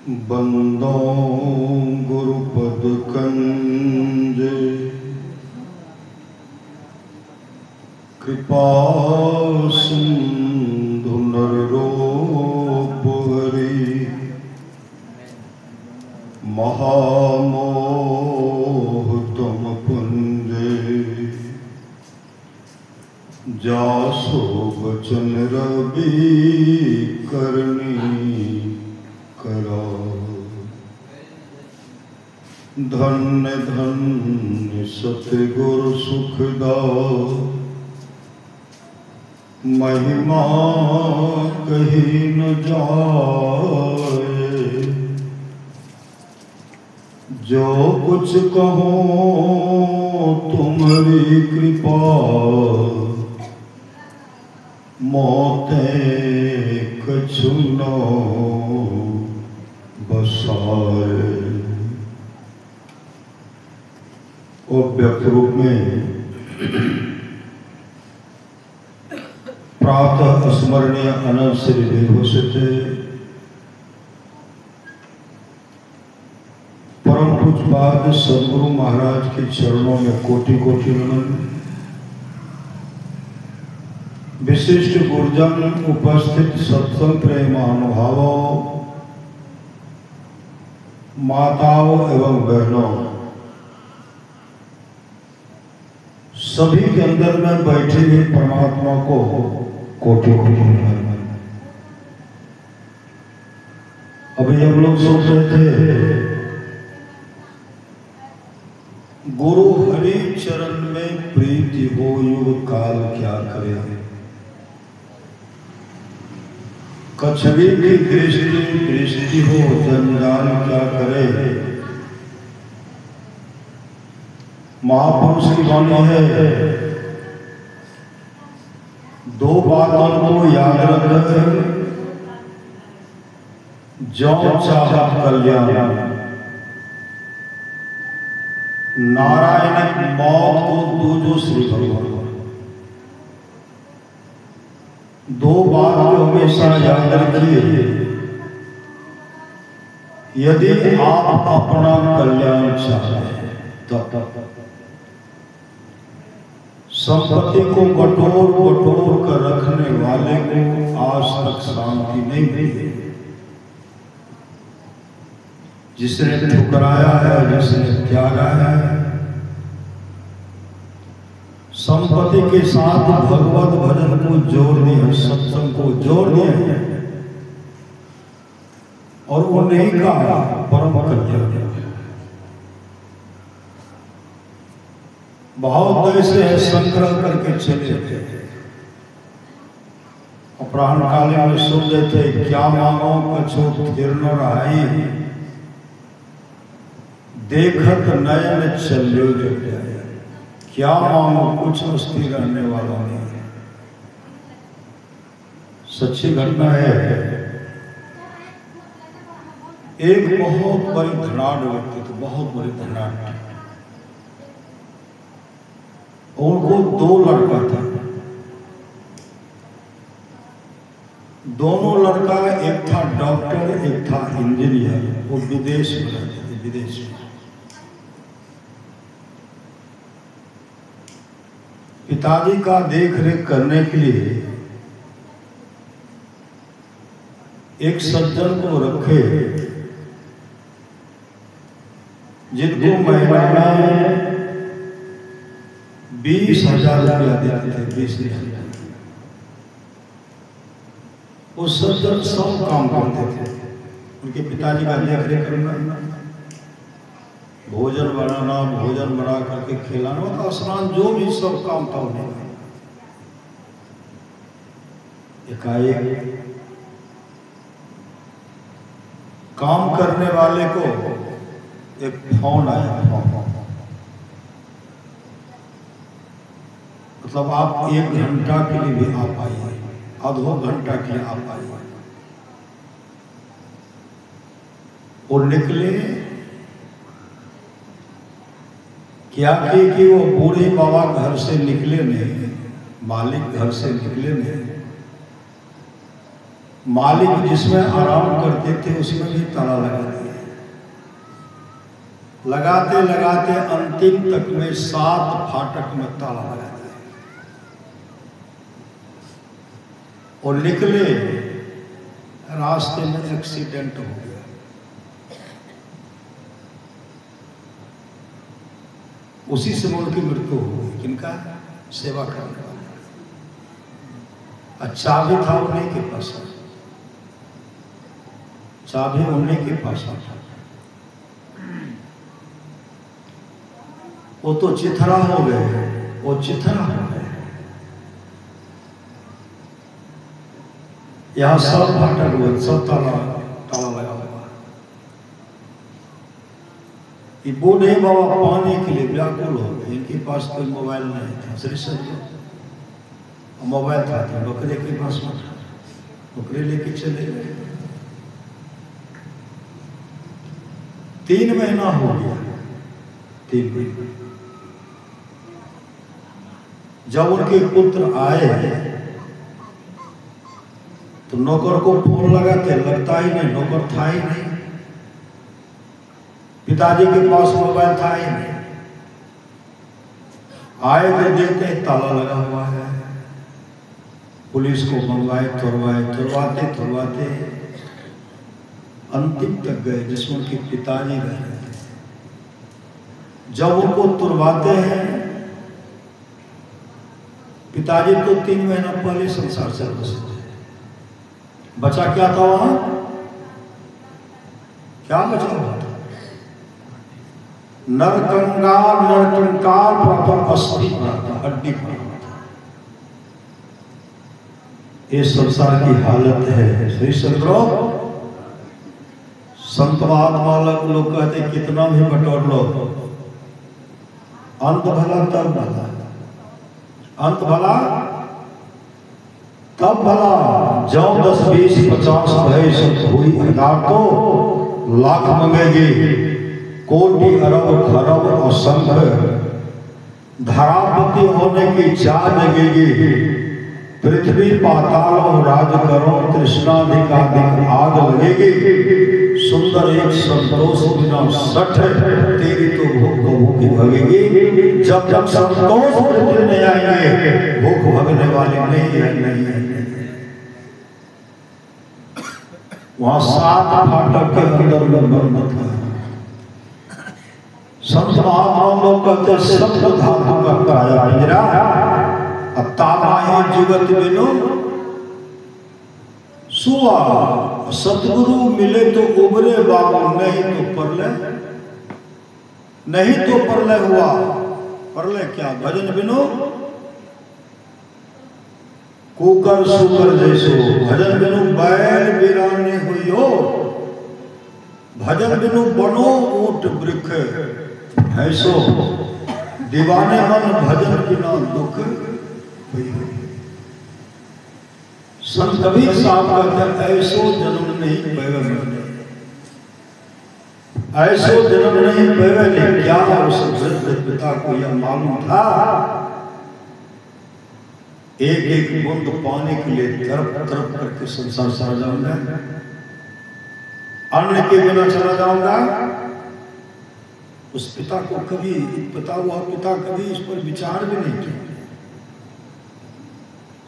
बंदो गुरुपद कंज कृपा सिंधु नररूप हरि महामोह तुम पुंजे जासो बचन रवि करनी करो धन्य धन्य सतगुरु सुखदाओ महिमा कही न जाए जो कुछ कहो तुम्हारी कृपा मोते कछु न बसाए। और व्यक्त रूप में प्रातः स्मरणीय अनंत श्री देवोसित परम पूज्यपाद सद्गुरु महाराज के चरणों में कोटि कोटि नमन। विशिष्ट गुरुजन उपस्थित सत्संग प्रेमानुभावों, माताओं एवं बहनों, सभी के अंदर में बैठे हुए परमात्मा को कोटि कोटि नमन। अभी हम लोग सोच रहे थे गुरु हरि चरण में प्रीति हो युग काल क्या करे। कछवी की दृष्टि दृष्टि हो जंजाल क्या करे। महापुरुष की वाणी है, दो बातों को याद रखें, जो चाहत कल्याण। नारायण मौत को दूजो श्री भगवान। दो बात को हमेशा याद रखिए, यदि आप अपना कल्याण चाहते हैं तब संपत्ति को बटोर बटोर कर रखने वाले को आज तक शांति नहीं मिली। जिसने ठुकराया है, जिसने त्यागा है, संपत्ति के साथ भगवत भजन को जोड़ दिया, सत्संग को जोड़ दिया और वो नहीं का परम कल्याण। बहुत ऐसे है संग्रह करके चले थे, अपराह्न काले में सुन लेते क्या मांगो कछो फिर न रहाई, देखत नयन चलो जग जाए। क्या मांगो कुछ स्थिर रहने वाला नहीं है। सच्ची घटना है, एक बहुत बड़ी धनाढ़ व्यक्ति थे, बहुत बड़ी धनाढ़। उनको दो लड़का था, दोनों लड़का एक था डॉक्टर एक था इंजीनियर। वो विदेश में रहते थे, विदेश में। पिताजी का देख रेख करने के लिए एक सज्जन को रखे, जिनको महीना में 20,000 रुपया देते थे। 20,000 वो सज्जन सब काम करते थे। उनके पिताजी का देख रेख करना, भोजन बनाना, भोजन बना करके खिलाना, तो स्नान जो भी सब काम था उन्हें। एकाएक काम करने वाले को एक फोन आया। मतलब आप 1 घंटा के लिए भी आप आइए, आधो घंटा के लिए आप आइए। और निकले क्या कि वो बूढ़े बाबा घर से निकले नहीं, मालिक घर से निकले नहीं, मालिक जिसमें आराम करते थे उसमें भी ताला लगा दिया। लगाते लगाते अंतिम तक में 7 फाटक में ताला लगा दिया और निकले, रास्ते में एक्सीडेंट हो गया। उसी समय उनकी मृत्यु हो गई। किनका? सेवा करने वाले। चाबी था उन्हीं के पास, चाबी उन्हीं के पास था। वो तो चिथरा हो गए, वो चिथरा हो गए। यहाँ सब फाटक हुए, सब ताला लगा हुआ। ये बूढ़े बाबा पानी के लिए व्याकुल हो गए। इनके पास कोई मोबाइल नहीं था, सिर्फ मोबाइल था तो बकरे के पास में था, बकरे लेके चले गए। 3 महीना हो गया, 3 महीना। जब उनके पुत्र आए तो नौकर को फोन लगाते, लगता ही नहीं, नौकर था ही नहीं। पिताजी के पास मोबाइल था ही नहीं। आए तो देखते ताला लगा हुआ है। पुलिस को मंगवाए, तुरवाते अंतिम तक गए जिसमें उनके पिताजी रह रहे थे। जब उनको तुरवाते हैं, पिताजी तो 3 महीना पहले संसार से बसे थे। बचा क्या था वहां? क्या बचा हुआ था? नरकंकाल पर अस्थि पड़ा था, हड्डी पड़ा था। ये संसार की हालत है। श्री संतों, संत महात्मा लोग कहते कितना भी बटोर लो, अंत भला तब भला, अंत भला तब भला। जब 10 20 50 भय हुई 1000 तो लाख मंगेगी, कोटि अरब खरब असंख्य धरापति होने की चाह जगेगी। पृथ्वी पाताल और राज करो, तृष्णाधिकाधिक आग लगेगी। सुंदर एक संतोष बिना सठ, तेरी तो भूख भूखी भगेगी। जब जब संतोष पृथ्वी में आएंगे, भूख भगने वाले नहीं। वहां 7 फाटक के अंदर में बंद था। संत महात्मा लोग कहते सप्त धातु का काया पिंजरा, तामाही जुगत बिनु सुआ। सतगुरु मिले तो उबरे बाबू, नहीं तो परलय हुआ। परलय क्या? भजन बिनु कुकर सुकर जैसो, भजन बिनु बैल बिराने हुई। भजन बिनु बनो ऊट वृक्ष ऐसो, दीवाने मन भजन बिना दुख। संत कबीर साहब कहते ऐसो जन्म नहीं पैवे, ऐसो जन्म नहीं पैवे। क्या उस वृद्ध पिता को यह मालूम था एक बूंद पाने के लिए तरफ करके संसार से जाऊंगा, अन्न के बिना चला जाऊंगा। उस पिता को कभी, पिता कभी इस पर विचार भी नहीं किया।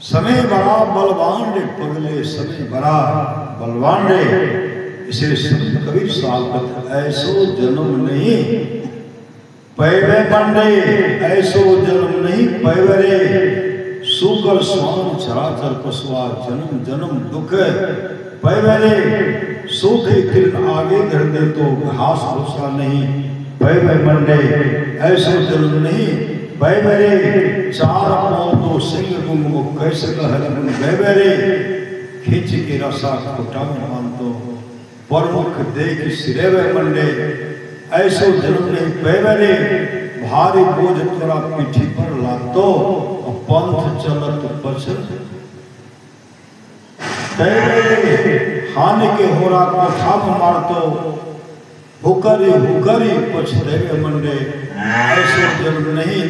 समय बड़ा बलवान रे पगले, समय बड़ा बलवान रे। इसे संत कबीर साहब ऐसो जन्म नहीं पैवे बंडे, ऐसो जन्म नहीं पैवे रे। सुकर स्वान चराचर पशुआ, जन्म जन्म दुख पैवे रे। सूखे किरण आगे धर दे तो घास भूसा नहीं पैवे बंडे, ऐसो जन्म नहीं पैवे रे। 4 पांव तो सिंह गुंग कैसे कहन गैवे रे। खींच के रसा खोटा मान तो परमुख देख सिरेवे मंडे, ऐसो जन्म नहीं पैवे रे। भारी बोझ तोरा पीठी पर लातो, पंथ चलत पछत तेरे। हानि के होरा को खाप मारतो, हुकरी पछतेवे मंडे, ऐसो जन्म नहीं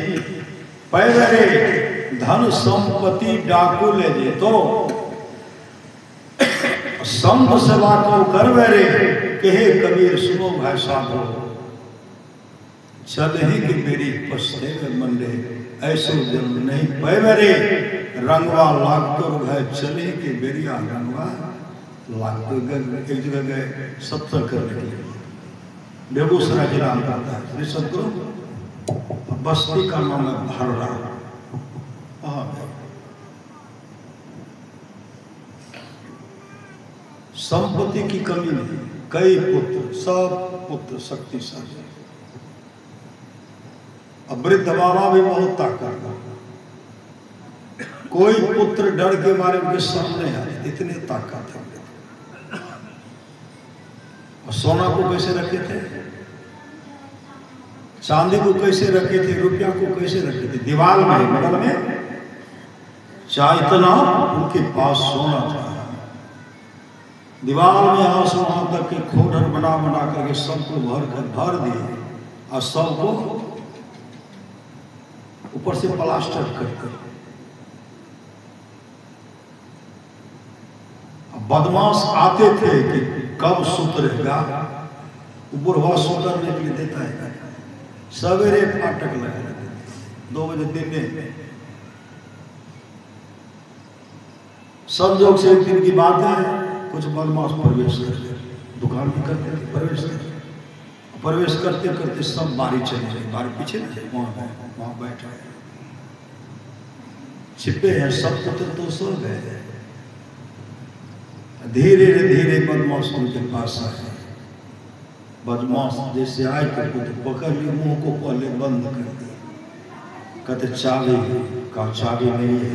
पैवे रे। धन संपत्ति डाकू ले जे तो संत सेवा को कर बेरे, कहे कबीर सुनो भाई साधो, चल ही कि मेरी पछते में मंडे, ऐसे जन्म नहीं पै बेरे, रंगवा लाग तो है चले कि बेरिया रंगवा लाग तो। एक जगह गए सत्संग करने के लिए, बेगूसराय जिला में आता है श्री सतगुरु, बस्ती का नाम है भरड़ा। संपत्ति की कमी नहीं, कई पुत्र, सब पुत्र शक्तिशाली। अब वृद्ध बाबा भी बहुत ताकत, कोई पुत्र डर के मारे उनके सामने आए, इतने ताकत है। और सोना को कैसे रखे थे, चांदी को कैसे रखे थे, रुपया को कैसे रखे थे, दीवार में बगल में चाहे इतना उनके पास सोना था, दीवार में यहाँ से वहां तक के खोडर बना बना करके सबको भर दिए, और सबको ऊपर से प्लास्टर करके। बदमाश आते थे कि कब सुतरेगा, बुढ़वा सुतरने के लिए देता है, सवेरे फाटक लगा देते, 2 बजे दिन में। संजोग से एक दिन की बात है, कुछ बदमाश प्रवेश करते, दुकान भी करते थे, प्रवेश करते करते सब बारी चले गए, बारी पीछे वहां बैठे छिपे हैं, सब पुत्र तो सो गए। धीरे धीरे बदमाश उनके पास आए, बदमाश जैसे आए तो पकड़ लिए, मुंह को पहले बंद कर दिया, कहते चाबी का, चाबी नहीं है।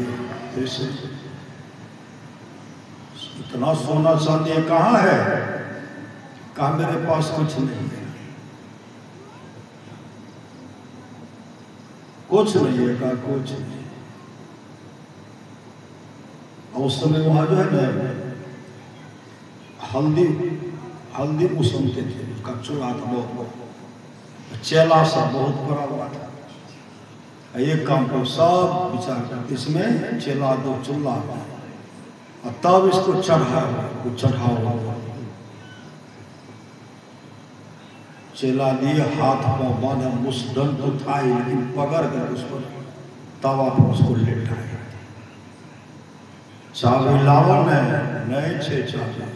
इतना सोना चांदी कहाँ है, कहा मेरे पास कुछ नहीं है, कुछ नहीं है, कहा कुछ नहीं। और उस समय वहां जो है ना हल्दी उसमते थे, उसका चूल्हा था बहुत, चेला सब बहुत बड़ा हुआ था। एक काम करो, सब विचार करते, इसमें चेला 2 चूल्हा था, और तब इसको चढ़ाओ। चेला लिए हाथ पांव बांधा, मुसदन तो था ही, लेकिन पकड़ कर उस पर तवा पर उसको लेटाए। चाबी लावा नहीं छे चाबी,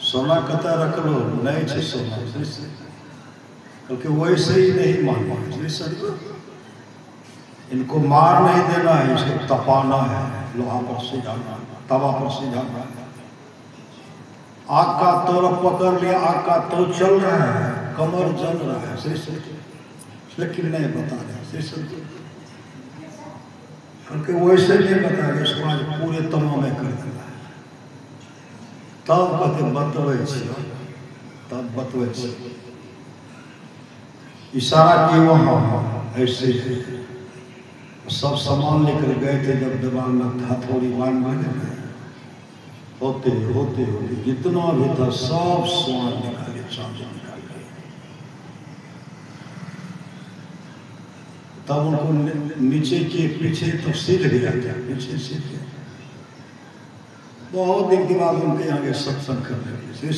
सोना कता रख लो, नहीं छे सोना, क्योंकि वैसे ही नहीं मानना, इनको मार नहीं देना है, इसको तपाना है, लोहा पर से जाना, तवा पर से जाना। आग का तोड़ पकड़ लिया, आग का तोड़ चल रहा है, कमर जल रहा है, लेकिन नहीं बता रहे, क्योंकि वैसे नहीं बता रहे, इसको आज पूरे तमाम में कर देना है। तब कहते बतवे इशारा किए, वहाँ ऐसे सब सामान लेकर गए थे, जब दीवार में हथौड़ी बांध गए, होते होते जितना भी था सब सोना निकाले, चांदी निकाले। तब उनको नीचे के पीछे तो सीध गया था, पीछे सीध गया। बहुत दिन के बाद उनके आगे सत्संग करने के लिए,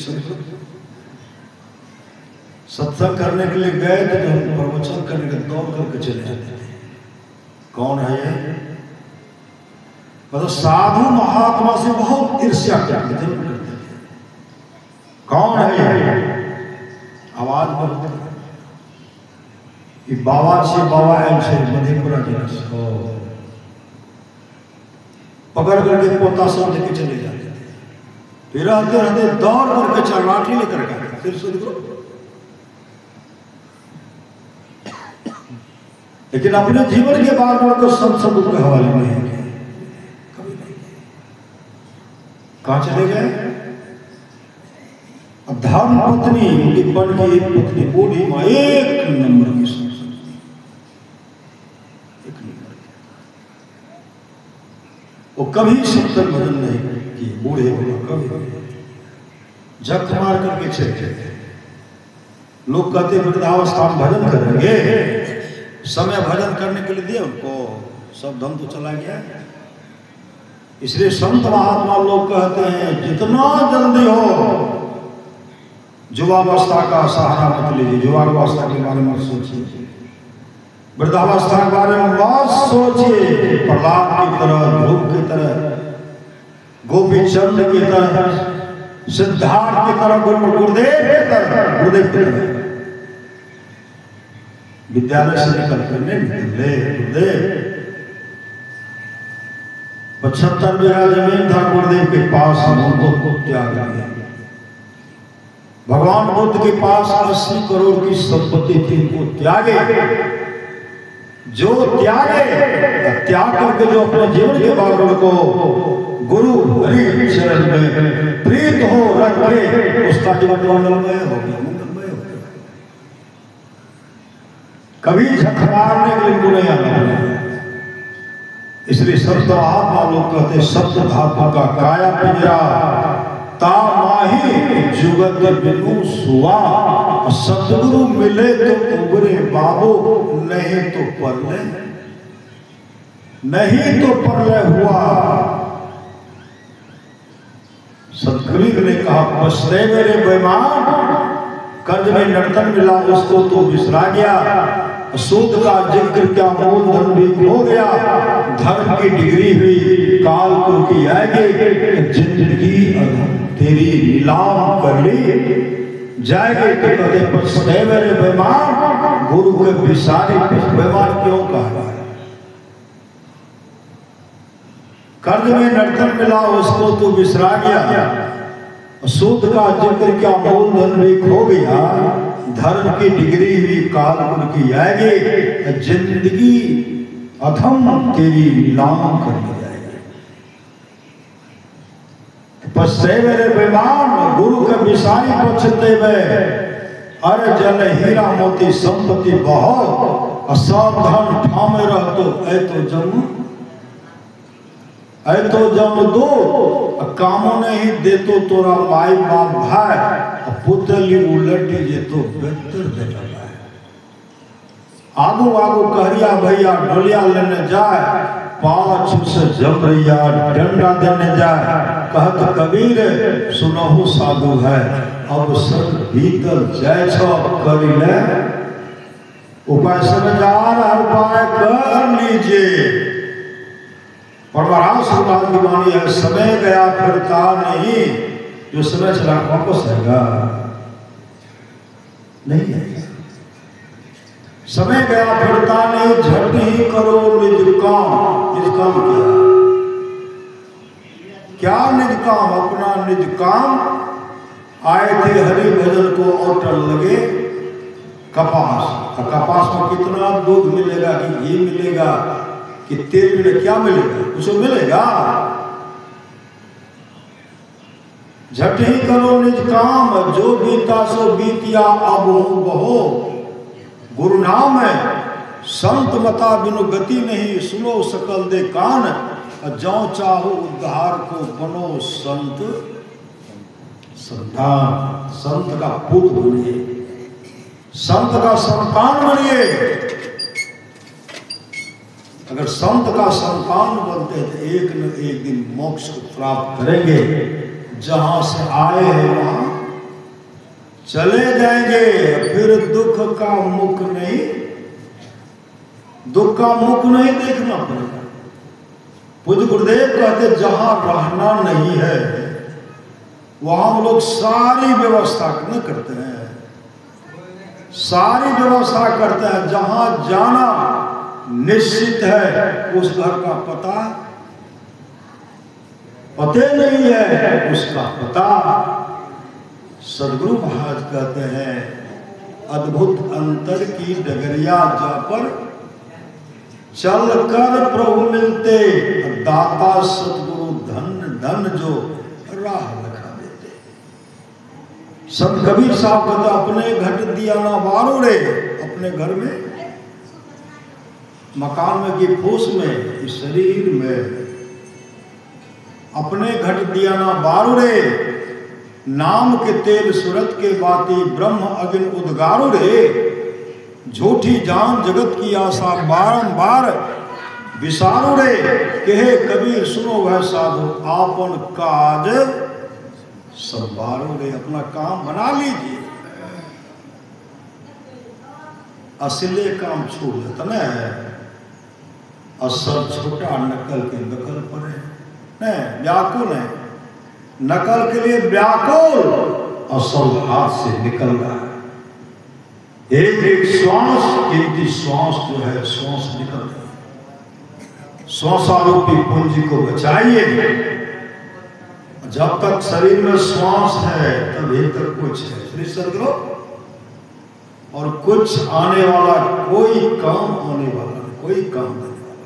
सत्संग करने के लिए गए थे, तो हम प्रवचन करने के दौड़ करके चले जाते थे। कौन है ये? मतलब साधु महात्मा से बहुत ईर्ष्या करते थे। कौन है ये? आवाज बहुत बाबा से बाबा से मधेपुरा जिला से पकड़ करके पोता सब लेके चले जाते थे, फिर रहते रहते दौड़ करके चल लाठी लेकर गए, फिर लेकिन अपने जीवन के बाद उनको सब के हवाले नहीं किए, कभी नहीं। कहां चले गए? अब धर्म पत्नी उनकी बन की एक पत्नी बूढ़ी मां, एक नंबर की संस्कृति, एक नंबर की। वो कभी सत्संग भजन नहीं किए, बूढ़े हुआ कभी झक मार करके चले। लोग कहते वृद्धावस्था में भजन करेंगे, समय भजन करने के लिए दिए उनको, सब धन तो चला गया। इसलिए संत महात्मा लोग कहते हैं जितना जल्दी हो युवावस्था का सहारा मत लीजिए। युवावस्था के बारे में सोचिए, वृद्धावस्था के बारे में मत सोचिए। प्रहलाद की तरह, ध्रुव की तरह, गोपीचंद की तरह, सिद्धार्थ की तरह, गुरुदेव की तरह विद्यालय से निकल कर गुरुदेव 75 बीघा जमीन था गुरुदेव के पास, उनको त्याग दिया। भगवान बुद्ध के पास 80 करोड़ की संपत्ति थी, उनको त्यागे। जो त्याग करके जो अपने जीवन के बागड़ को गुरु हरि शरण में प्रीत हो रखे, उसका जीवन मंगलमय हो गया, मंगलमय हो गया। कभी झखमारने के लिए नहीं आना। इसलिए संत महात्मा लोग कहते सत्य धातु का काया पिंजरा ता माही जुगत बिनु सुआ। सतगुरु मिले तो उबरे बाबू, नहीं तो परले, नहीं तो परले हुआ। सतगुरु ने कहा पछते मेरे बेईमान, कर्ज में नर्तन मिला उसको तो बिसरा गया। सूद का जिक्र क्या मूलधन भी हो गया। धर्म की डिग्री हुई काल को की आएगी, जिंदगी तेरी नीलाम कर ली जाएगी। तो कहते पछते मेरे बेईमान, गुरु के बिसारी बेईमान क्यों कहा? कर्ज में नर्तन मिला उसको तो बिसरा गया। सूद का जिक्र क्या मूलधन भी खो गया। धर्म की डिग्री भी कालपुर की आएगी, जिंदगी अधम तेरी नीलाम कर दी जाएगी। पछते मेरे बेईमान, गुरु के बिसारी पछते में। अरे जल हीरा मोती संपत्ति बहुत, असावधान ठामे रह तो ऐ तो जम दो कामों नहीं दे तो तोरा माई बाप भाई, पुतली उलटी जे तो बेहतर बेटा भाई। आगू आगू कहरिया भैया ढोलिया लेने जाए, पाँच से जमरिया डंडा देने जाए। कहत कबीर सुनहु साधु है, अब सब भीतर जय छो करी ले। उपाय समझदार उपाय कर लीजिए। परमहंस भगवान की वाणी है, समय गया फिरता नहीं, जो समय चला वापस आएगा नहीं है। समय गया फिरता नहीं, झट ही करो निज काम। निज काम क्या निज काम? अपना निज काम। आए थे हरि भजन को अटल लगे कपास। कपास में कितना दूध मिलेगा कि घी मिलेगा कि तेल में क्या मिलेगा? कुछ मिलेगा? झट ही करो निज काम, जो बीता सो बीतिया अब हो बहो। गुरु नाम है संत मता बिनु गति नहीं, सुनो सकल दे कान। जौ चाहो उद्धार को बनो संत संतान। संत का पुत्र बनिए, संत का संतान बनिए। अगर संत का संतान बनते तो एक न एक दिन मोक्ष को प्राप्त करेंगे। जहां से आए हैं वहां चले जाएंगे। फिर दुख का मुख नहीं, दुख का मुख नहीं देखना पड़ेगा। पूज्य गुरुदेव कहते जहां रहना नहीं है वहां हम लोग सारी व्यवस्था न करते हैं, सारी व्यवस्था करते हैं। जहां जाना निश्चित है उस घर का पते नहीं है उसका पता। सदगुरु महाराज कहते हैं अद्भुत अंतर की डगरिया जा पर चल कर प्रभु मिलते। दाता सतगुरु धन धन जो राह लखा देते। संत कबीर साहब कहते अपने घट दिया ना बारो रे। अपने घर में, मकान में कि फूस में, इस शरीर में अपने घट दिया ना बारू रे। नाम के तेल सूरत के बाती, ब्रह्म अग्नि उद्गारू रे। झूठी जान जगत की आशा बारंबार, विसारू रे कहे कबीर सुनो वह साधु आपन काज संभालो रे, अपना काम बना लीजिए। असली काम छोड़ देता ना, असल छोटा नकल के नकल पर है, व्याकुल है, नकल के लिए व्याकुल, असल हाथ से निकल रहा है। एक एक श्वास कीमती श्वास जो है श्वास निकल रहा है। श्वासारूपी पूंजी को बचाइए। जब तक शरीर में श्वास है तभी तक कुछ है श्री सदगुरु, और कुछ आने वाला, कोई काम होने वाला नहीं, कोई काम नहीं वाला।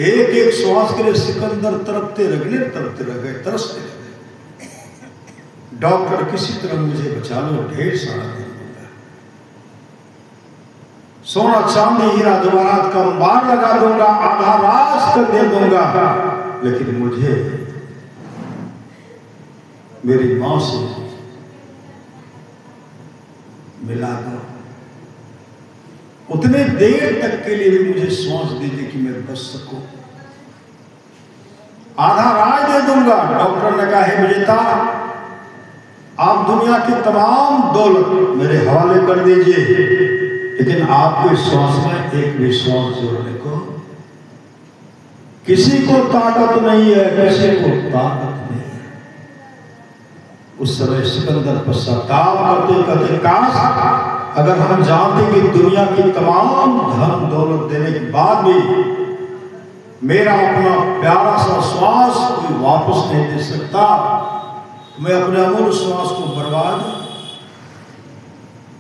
एक एक श्वास के लिए सिकंदर तरपते रह गए, तरसते रह गए। डॉक्टर किसी तरह मुझे बचा लो, ढेर सारा दे दूंगा, सोना चांदी हीरा जवाहरात का अंबार लगा दूंगा, आधा राज कर दे दूंगा, लेकिन मुझे मेरी मां से मिला दो। उतने देर तक के लिए भी मुझे श्वास दीजिए कि मैं बच सकूं, आधा राज दे दूंगा। डॉक्टर ने कहा है विजेता, आप दुनिया की तमाम दौलत मेरे हवाले कर दीजिए, लेकिन आपके श्वास में एक भी श्वास जोड़ने को किसी को ताकत नहीं है, किसी को ताकत नहीं है। उस समय सिकंदर पश्चाताप करते कहते काश अगर हम जानते कि दुनिया की तमाम धन दौलत देने के बाद भी मेरा अपना प्यारा सा श्वास कोई वापस नहीं दे सकता, मैं अपने अमूल्य श्वास को बर्बाद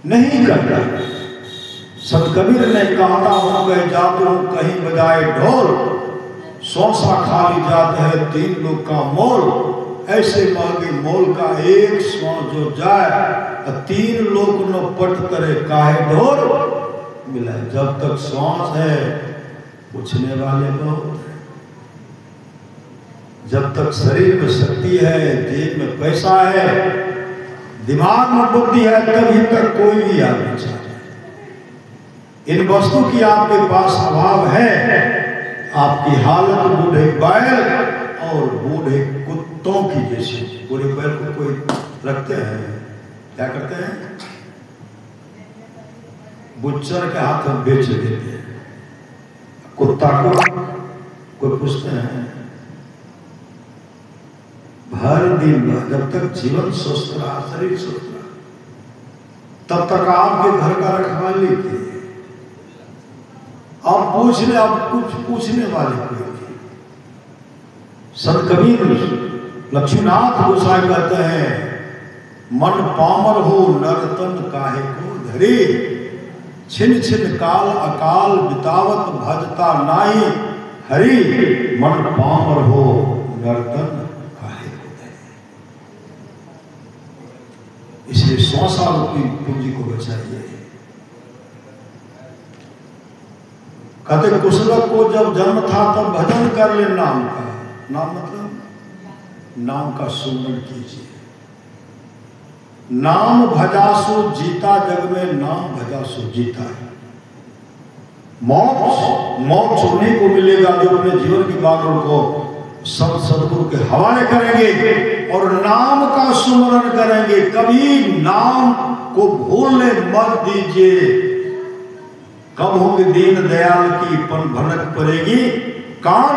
नहीं करता। संत कबीर ने कहता हूं कहीं जाते हूं कहीं बजाए ढोल, सौसा खाली जाते हैं तीन लोग का मोल, ऐसे महंगे मोल का एक श्वास जो जाए तीन लोग न पट करे काहे ढोल मिला। जब तक श्वास है पूछने वाले बहुत, जब तक शरीर में शक्ति है, जेब में पैसा है, दिमाग में बुद्धि है, तभी तक कोई भी आदमी चाहे। इन वस्तु की आपके पास अभाव है, आपकी हालत बूढ़े बैल और बूढ़े कुत्तों की जैसी। बूढ़े बैल को कोई रखते हैं, क्या करते हैं, बुच्चर के हाथ में बेच देते हैं। कुत्ता को कोई पूछते हैं, भर दिन जब तक जीवन स्वस्थ रहा, शरीर स्वस्थ रहा, तब तक आपके घर का रखवाली कीजिए। आप कुछ पूछने वाले कोई नहीं। संत कबीर लक्ष्मीनाथ गोसाई कहते हैं, मन पामर हो नरतन काहे को धरे, छिन छिन काल अकाल बितावत भजता नाई हरि, मन पामर हो नरतन काहे को धरे। इसलिए 100 साल की पूंजी को बचाइए। कहते कुशलक को जब जन्म था तब भजन कर ले नाम का, नाम मतलब नाम का सुमरण कीजिए। नाम भजासु जीता जग में, नाम भजासु जीता है। मोक्ष उन्हीं को मिलेगा जो अपने जीवन की बागडोर को संत सदगुरु के हवाले करेंगे और नाम का सुमरण करेंगे। कभी नाम को भूलने मत दीजिए। कब होगी दीन दयाल की पन भनक पड़ेगी, कान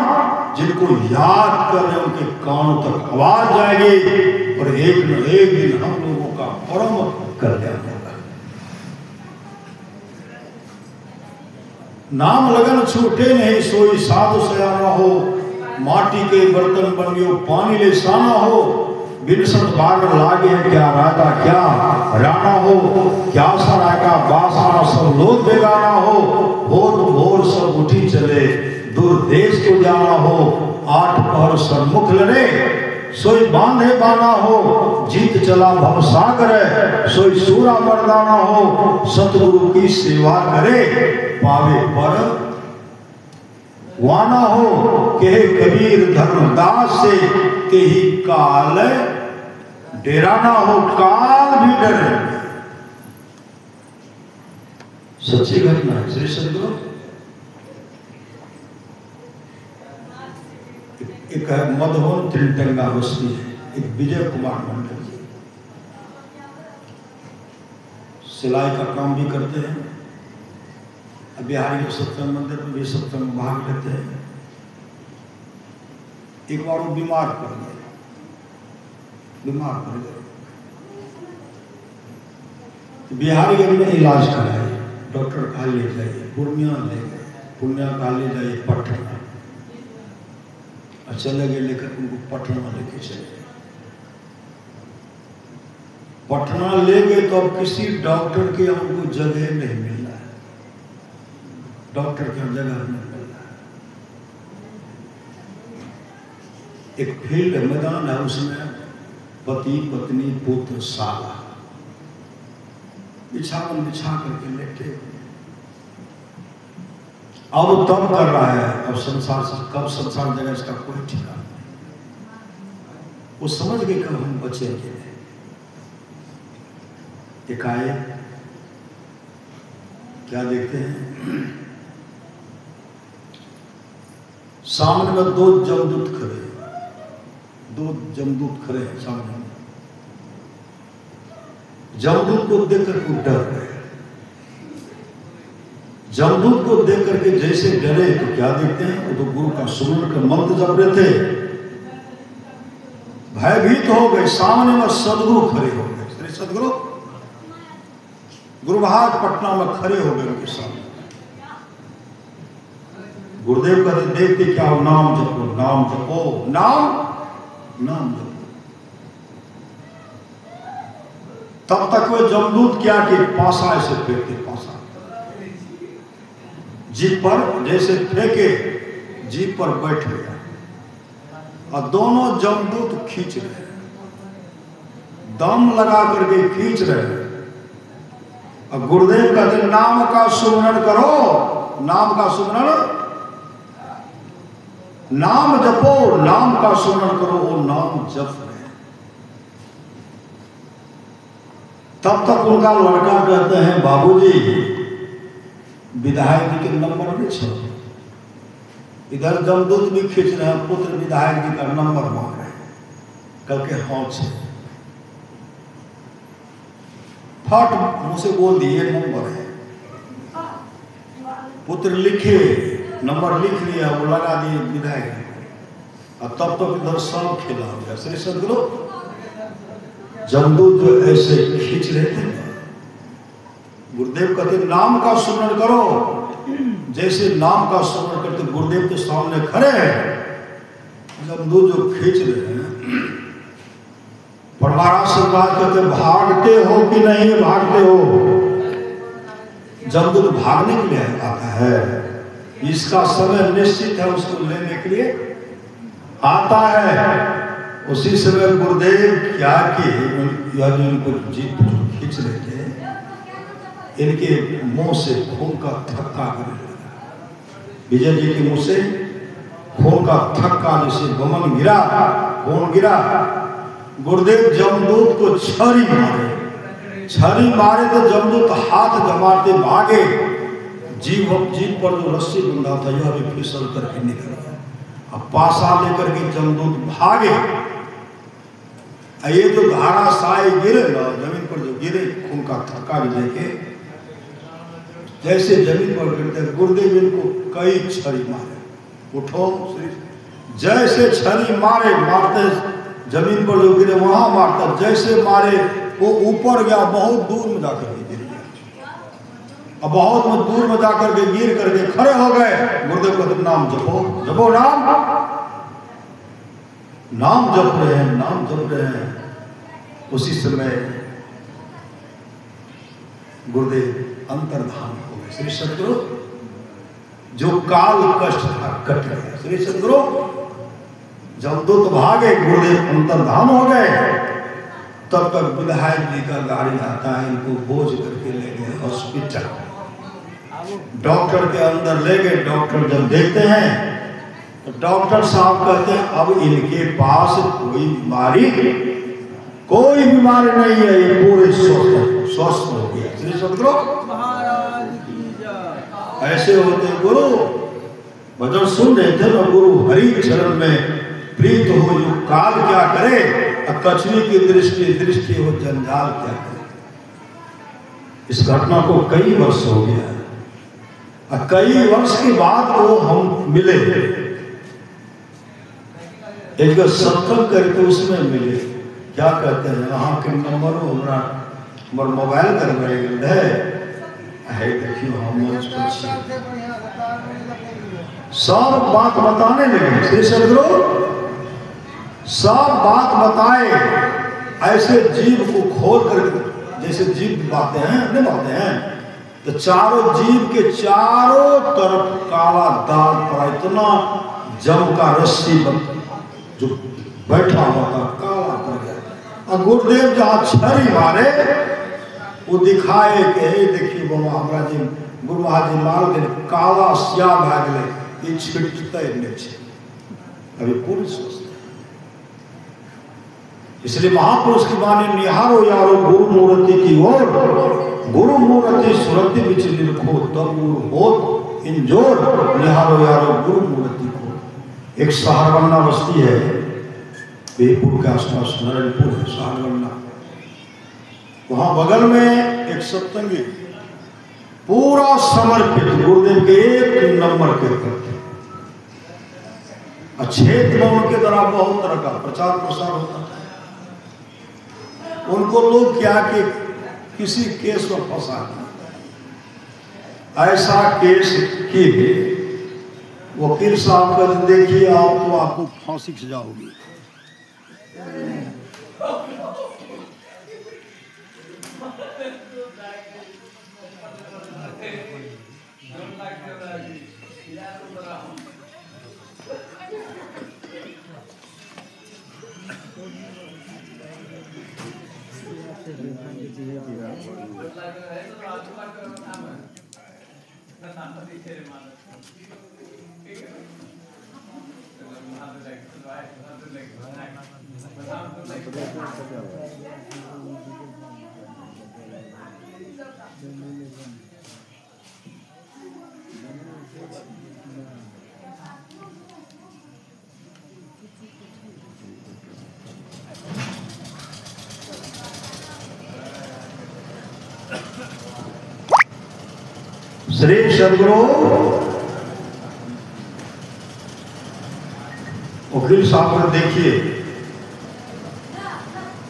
जिनको याद कर रहे उनके कानों तक आवाज जाएगी और एक न एक दिन हम लोगों का परम कल्याण होगा। नाम लगन छूटे नहीं सोई साधु सयाना हो, माटी के बर्तन बनियो पानी ले साना हो, बिनसत बाग लागे क्या राजा क्या राना हो, क्या सराय का बासाना सब लोग बेगाना हो, भोर भोर सब उठी चले दूर देश को जाना हो, 8 पहर सन्मुख लड़े सोई बांधे बाना हो, जीत चला भव सागर सोई सूरा मर्दाना हो, सतगुरु की सेवा करे पावे पर वाना हो, कहे कबीर धर्मदास से ते ही काल डेराना हो, काल भी डरे। सच्ची घटना है श्री सदगुरु। एक है मधुबन त्रिटंगा बस्ती है, एक विजय कुमार मंडल जी सिलाई का काम भी करते हैं। बिहारी के सत्संग मंदिर में भी सत्संग में भाग लेते हैं। एक बार वो बीमार पड़ गए, बिहारीगंज में इलाज कराए, डॉक्टर कहा ले जाइए, पूर्णिया ले गए, पूर्णिया कहा ले जाइए पटना, चले गए लेकर उनको पटना लेके चले गए। पटना ले गए तो अब किसी डॉक्टर के यहाँ उनको जगह नहीं मिल रहा है, डॉक्टर के यहाँ जगह नहीं मिल रहा है। एक फील्ड मैदान है, उसमें पति पत्नी पुत्र साला बिछावन बिछा करके लेटे। अब तब कर रहा है, अब संसार से कब संसार जगह इसका कोई ठिकाना नहीं। वो समझ गए कब हम बचेंगे। एकाएक क्या देखते हैं, सामने में दो जमदूत खड़े हैं सामने में। जमदूत को देखकर वो डर गए। जमदूत को देख करके जैसे डरे तो क्या देखते हैं, वो तो गुरु का सुमन का मंत्र जप रहे थे, भयभीत हो गए। सामने में सदगुरु खड़े हो गए, श्री सदगुरु गुरु महाराज पटना में खड़े हो गए उनके सामने। गुरुदेव कहते देखते क्या हो, नाम जपो नाम जपो नाम जपो। तब तक वो जमदूत क्या कि पासा ऐसे फेंकते, पासा जीप पर जैसे फेंके, जीप पर बैठ गया और दोनों जमदूत खींच रहे, दम लगा करके खींच रहे। और गुरुदेव कहते नाम का सुमरण करो, नाम का सुमरण, नाम जपो, नाम का सुमरण करो। वो नाम जप रहे। तब तक उनका लड़का कहते हैं बाबूजी विधायक जी के नंबर नहीं छोड़ो। इधर जमदूत भी खींच रहे हैं, पुत्र विधायक जी का नंबर मांग रहे हैं। कल के हाँ छे फट मुझसे बोल दिए नंबर है। पुत्र लिखे, नंबर लिख लिया, वो लगा दिए विधायक जी को। और तब तक इधर सब खेला हो गया। श्री सदगुरु जमदूत जो ऐसे खींच रहे थे, गुरुदेव कहते नाम का सुमरण करो। जैसे नाम का सुमरण करते गुरुदेव के सामने खड़े हैं, जमदूत जो खींच रहे हैं, पर महाराज से बात करते भागते हो कि नहीं भागते हो। जमदूत भागने के लिए आता है, इसका समय निश्चित है, उसको लेने के लिए आता है। उसी समय गुरुदेव क्या कि इनको जीप जो खींच रहे थे, इनके मुंह से खून का थक्का करने लगा। विजय जी के मुंह से खून का थक्का, जैसे बमन गिरा, खून गिरा। गुरुदेव जमदूत को छरी मारे तो जमदूत हाथ जमाते भागे। जीप पर जो रस्सी बंधा था यह भी फिसल करके निकल गया। अब पासा लेकर के जमदूत भागे। ये जो धारा साए गिरे ना, जमीन पर जो गिरे, खून का थक्का लेके जैसे जमीन पर गिरते, गुरुदेव इनको कई छरी मारे। उठो, जैसे छरी मारते जमीन पर जो गिरे वहां मारता, जैसे मारे वो ऊपर गया, बहुत दूर में जाकर के गिर गया। अब बहुत दूर में जाकर के गिर करके खड़े हो गए। गुरुदेव कहते नाम जपो, जपो नाम जप रहे हैं, नाम जप रहे हैं। उसी समय गुरुदेव अंतर्धान हो गए। श्री सदगुरु जो काल कष्ट था कट गया। श्री सदगुरु जमदूत भागे, गुरुदेव अंतर्धान हो गए। तब तक विधायक जी का गाड़ी आता है, इनको बोझ करके ले गए हॉस्पिटल। डॉक्टर के अंदर ले गए। डॉक्टर जब देखते हैं तो डॉक्टर साहब कहते हैं अब इनके पास कोई बीमारी नहीं है, ये पूरे स्वस्थ हो गया। श्री सदगुरु महाराज की जय। ऐसे होते गुरु भजन सुन रहे थे ना, गुरु हरि चरण में प्रीत हो जो काल क्या करे, कछुए की दृष्टि दृष्टि हो जंजाल क्या करे। इस घटना को कई वर्ष हो गया, कई वर्ष के बाद वो हम मिले, एक सत्संग करके उसमें मिले। क्या कहते हैं, वहां के नंबर हमारा मोबाइल कर रहे है, देखियो हम सब बात बताने लगे। श्री सदगुरु सब बात बताए, ऐसे जीव को खोल कर, जैसे जीव बातें हैं नहीं बातें हैं, तो चारों जीव के चारों तरफ काला दाग पड़ा, इतना जम का रस्सी जो बैठा हुआ था काला पड़ गया। और गुरुदेव जहाँ छरी मारे वो दिखाए कि देखिए बाबा हमारा जी गुरु महाराज जी मार दे काला सिया भाग ले, ये छिटते नहीं छे अभी पूरी सोचते। इसलिए महापुरुष की वाणी निहारो यारो गुरु मूर्ति की ओर, गुरु मूर्ति सुरति बिच निरखो तब होत इंजोर, निहारो यारो गुरु मूर्ति को। एक सहारवन्ना बस्ती है बेपुर के आसपास, नारायणपुर है सहारवन्ना, वहां बगल में एक सत्संगी पूरा समर्पित गुरुदेव के एक नंबर के प्रति, क्षेत्र में उनके द्वारा बहुत तरह का प्रचार प्रसार होता था। उनको लोग क्या कि किसी केस में फंसा, ऐसा केस की वकील साहब का देखिए आप तो आपको फांसी की सजा होगी। श्री सदगुरु वकील साहब को देखिए,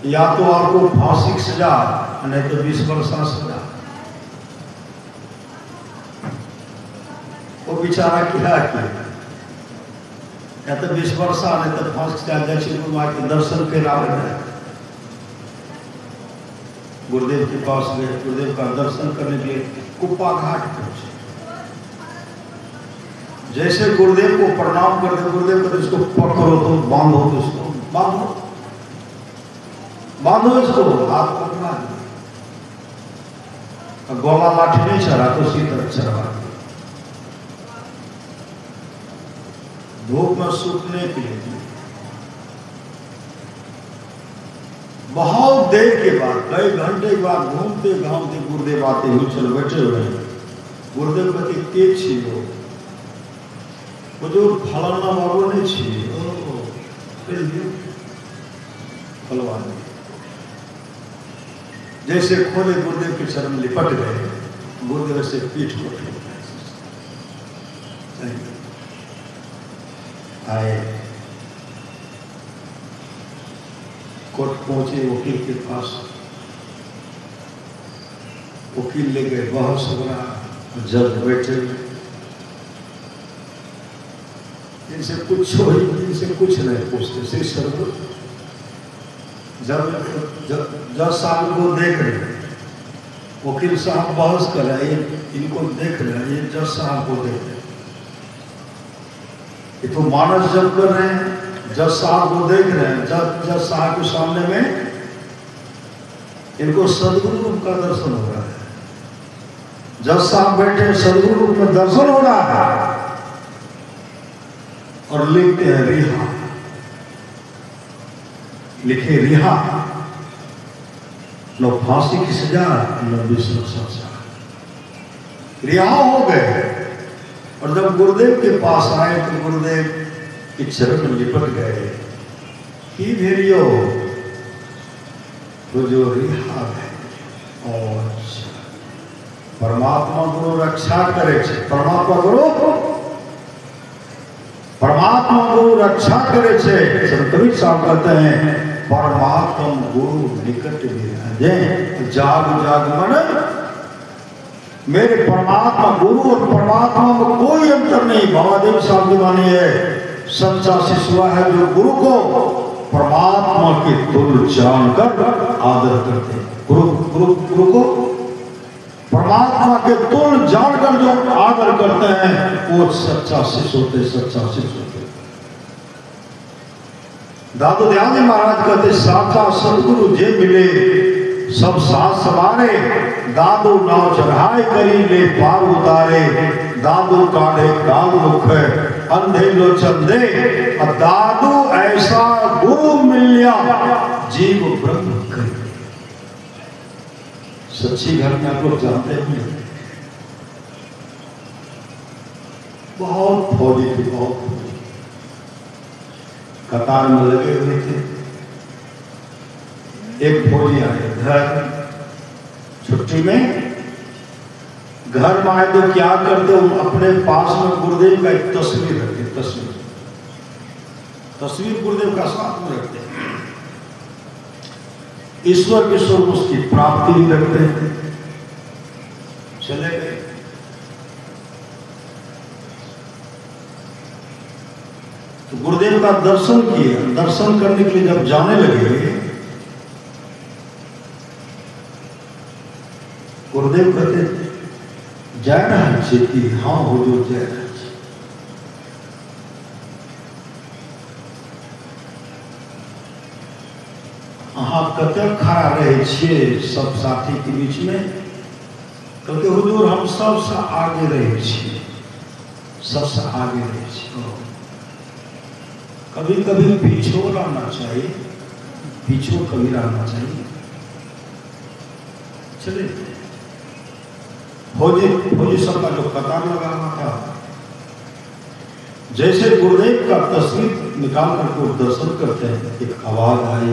या तो आपको फांसी की सजा नहीं तो 20 वर्ष सजा। वो बेचारा क्या किया, या तो 20 वर्ष नहीं तो फांसी की सजा। माँ के दर्शन के रहे हैं, गुरुदेव के पास गए, गुरुदेव का दर्शन करने के लिए कुप्पा घाट पहुंचे। जैसे गुरुदेव को प्रणाम करते, गुरुदेव कहते इसको पकड़ो तो बांधो, तो इसको बांधो बांधो, इसको हाथ पकड़ा, गोला लाठी नहीं चढ़ा तो सीधा चढ़ा, धूप में सूखने के लिए। बहुत देर के बाद, कई घंटे के बाद घूमते घामते गुरुदेव आते हुए चल बैठे हुए हैं। गुरुदेव कहते के छियो, वो जो फलाना बाबू नहीं छियो, फलवान जैसे खोले गुरुदेव के चरण लिपट गए, गुरुदेव से पीठ पट आए, कोर्ट पहुंचे वकील के पास। वकील ले गए, बहुत सबरा जज बैठे, इनसे पूछो ही, इनसे कुछ नहीं पूछते। श्री सदगुरु जज साहब को देख रहे, वकील साहब बहस कर रहे हैं, इनको देख रहे हैं, ये जज साहब को देख रहे, ये तो मानस जब कर रहे हैं, जज साहब को देख रहे हैं। जज साहब के सामने में इनको सदगुरु रूप का दर्शन हो रहा है। जज साहब बैठे, सदगुरु रूप में दर्शन हो रहा है, और लिखते हैं रिहा, लिखे रिहा, न फांसी की सजा न 20 वर्ष सजा, रिहा हो गए। और जब गुरुदेव के पास आए तो गुरुदेव कि चरण में लिपट गए कि भेरियो तो जो रिहा है और परमात्मा गुरु रक्षा करे। परमात्मा गुरु रक्षा करे छे। कबीर साहब कहते हैं परमात्मा गुरु निकट विराजे जाग जाग मन। मेरे परमात्मा गुरु और परमात्मा में कोई अंतर नहीं। बाबादेव साहब की वाणी है सच्चा शिष्य है जो गुरु को परमात्मा के तुल्य जानकर आदर करते हैं। गुरु को परमात्मा के तुल्य जानकर जो आदर करते हैं वो सच्चा शिष्य होते। सच्चा शिष्य होते। दादू दयाल जी महाराज कहते साचा सदगुरु जे मिले सब साथ सवारे। दादू नाव चढ़ाई करी ले पार उतारे। दादू काढ़े काल मुख अंधे लोचन दे। दादू ऐसा गुरु मिलिया जीव ब्रह्म करे। सच्ची घटना आप लोग जानते हैं। बहुत फौजी थे, बहुत कतार में लगे हुए थे। एक फौजी आए घर छुट्टी में। घर में आए तो क्या करते अपने पास में गुरुदेव का एक तस्वीर रखते। तस्वीर गुरुदेव का साथ में रखते। ईश्वर के स्वरूप उसकी प्राप्ति भी रखते हैं। चले गए। तो गुरुदेव का दर्शन किया। दर्शन करने के लिए जब जाने लगे गुरुदेव कहते जय रहा चेती। हाँ हो जो जय रहा। अहाँ कते खड़ा रहे छे सब साथी के बीच में। कहते हुजूर हम सबसे आगे रहे छे। सबसे आगे रहे छे। कभी कभी पीछे रहना चाहिए। पीछे कभी रहना चाहिए। चले फौजी सबका जो कतार लगा हुआ था। जैसे गुरुदेव का तस्वीर निकाल करके दर्शन करते हैं एक आवाज आई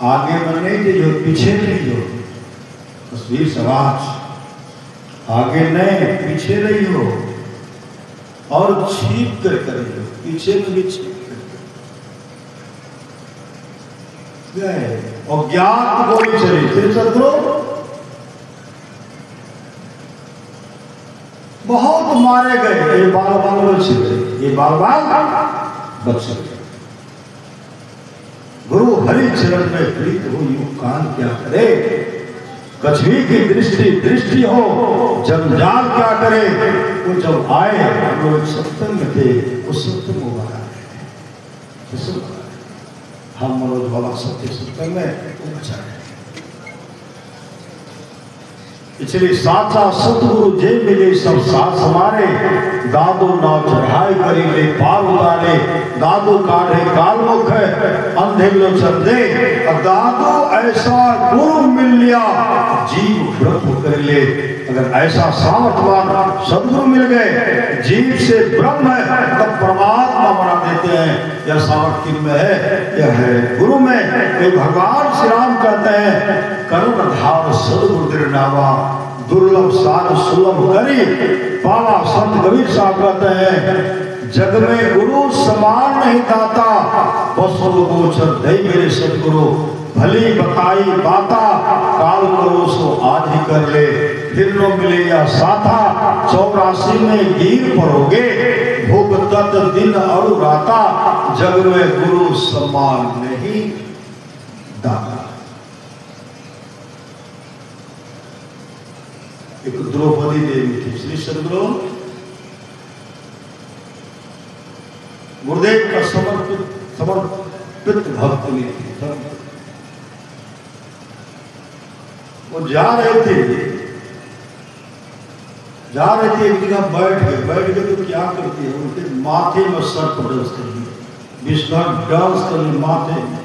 आगे में नहीं जो पीछे नहीं। जो तस्वीर समाज आगे नहीं पीछे नहीं हो और छीप कर करिए। पीछे में भी छीप कर गए और ज्ञान गोली चली। फिर सदगुरु बहुत मारे गए। ये बाल बाल बच गए। ये बाल बाल बच गए। गुरु हरि चरण में प्रीत हो यूं कान क्या करे। कछवी की दृष्टि हो जंजाल क्या करे। वो जब आए हम लोग सत्संग में थे। उस सत्संग को बना हम मनोज बाबा सत्य सत्संग में वो बचा है। इसलिए साचा सतगुरु जे मिले सब साथ समारे। दादू नाव चढ़ाई करी ले पार उतारे। दादू काढ़े काल मुख अंधे लोचन दे। दादू ऐसा गुरु मिल लिया जीव ब्रह्म कर ले। अगर ऐसा सामर्थवान सदगुरु मिल गए जीव से ब्रह्म है तब परमात्मा बना देते हैं। यह सामर्थ्य किन में है? यह है गुरु में। ये भगवान श्री राम कहते हैं करुण धार सदगुरु दिरनावा दुर्लभ सार सुलभ करी पावा। संत कबीर साहब कहते हैं जग में गुरु समान नहीं दाता। बसो गोचर दई मेरे सदगुरु भली बताई बाता। काल करो सो आज ही कर ले फिर नो मिले या साथा। 84 में गिर पड़ोगे भोग तत् दिन और राता। जग में गुरु समान नहीं दाता। एक द्रौपदी देवी थी। श्री सदगुरु गुरुदेव का समर्पित भक्त नहीं थी। वो जा रहे थे एक जगह बैठ गए तो क्या करती है उनके माथे में सर्प डांस कर दिया। विष्णु डांस कर लिया माथे में।